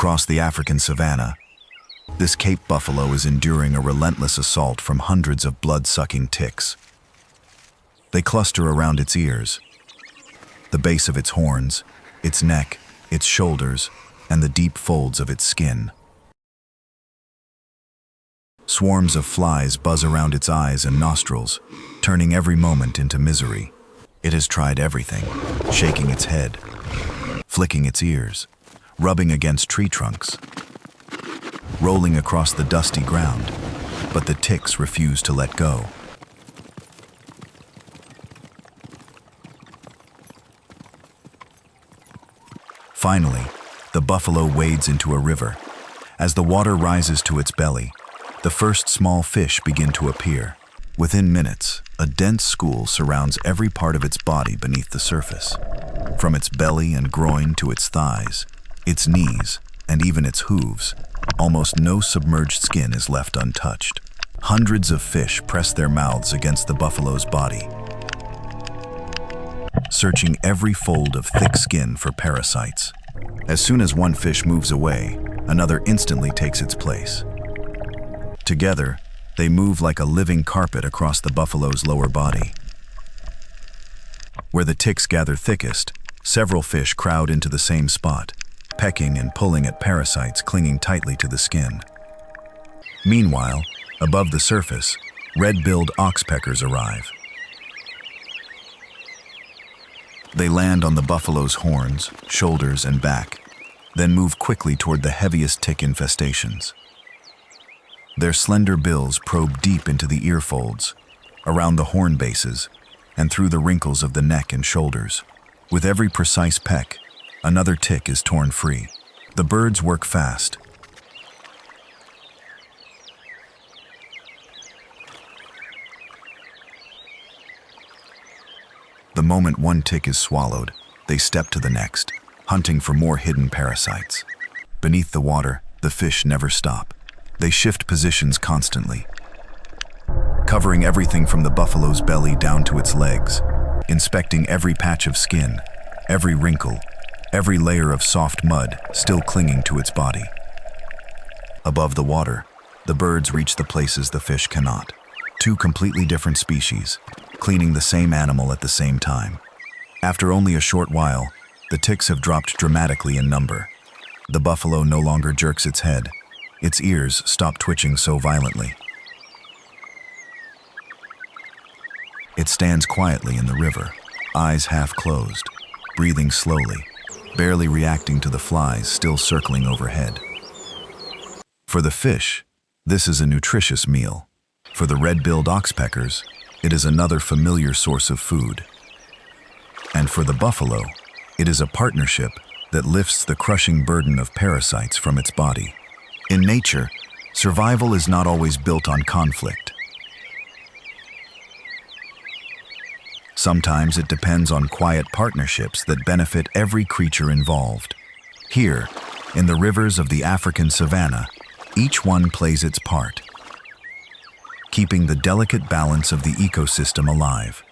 Across the African savannah, this Cape buffalo is enduring a relentless assault from hundreds of blood-sucking ticks. They cluster around its ears, the base of its horns, its neck, its shoulders, and the deep folds of its skin. Swarms of flies buzz around its eyes and nostrils, turning every moment into misery. It has tried everything, shaking its head, flicking its ears, rubbing against tree trunks, rolling across the dusty ground, but the ticks refuse to let go. Finally, the buffalo wades into a river. As the water rises to its belly, the first small fish begin to appear. Within minutes, a dense school surrounds every part of its body beneath the surface. From its belly and groin to its thighs, its knees, and even its hooves, almost no submerged skin is left untouched. Hundreds of fish press their mouths against the buffalo's body, searching every fold of thick skin for parasites. As soon as one fish moves away, another instantly takes its place. Together, they move like a living carpet across the buffalo's lower body. Where the ticks gather thickest, several fish crowd into the same spot, pecking and pulling at parasites clinging tightly to the skin. Meanwhile, above the surface, red-billed oxpeckers arrive. They land on the buffalo's horns, shoulders, and back, then move quickly toward the heaviest tick infestations. Their slender bills probe deep into the ear folds, around the horn bases, and through the wrinkles of the neck and shoulders. With every precise peck, another tick is torn free. The birds work fast. The moment one tick is swallowed, they step to the next, hunting for more hidden parasites. Beneath the water, the fish never stop. They shift positions constantly, covering everything from the buffalo's belly down to its legs, inspecting every patch of skin, every wrinkle, every layer of soft mud still clinging to its body. Above the water, the birds reach the places the fish cannot. Two completely different species, cleaning the same animal at the same time. After only a short while, the ticks have dropped dramatically in number. The buffalo no longer jerks its head. Its ears stop twitching so violently. It stands quietly in the river, eyes half closed, breathing slowly, barely reacting to the flies still circling overhead. For the fish, this is a nutritious meal. For the red-billed oxpeckers, it is another familiar source of food. And for the buffalo, it is a partnership that lifts the crushing burden of parasites from its body. In nature, survival is not always built on conflict. Sometimes it depends on quiet partnerships that benefit every creature involved. Here, in the rivers of the African savannah, each one plays its part, keeping the delicate balance of the ecosystem alive.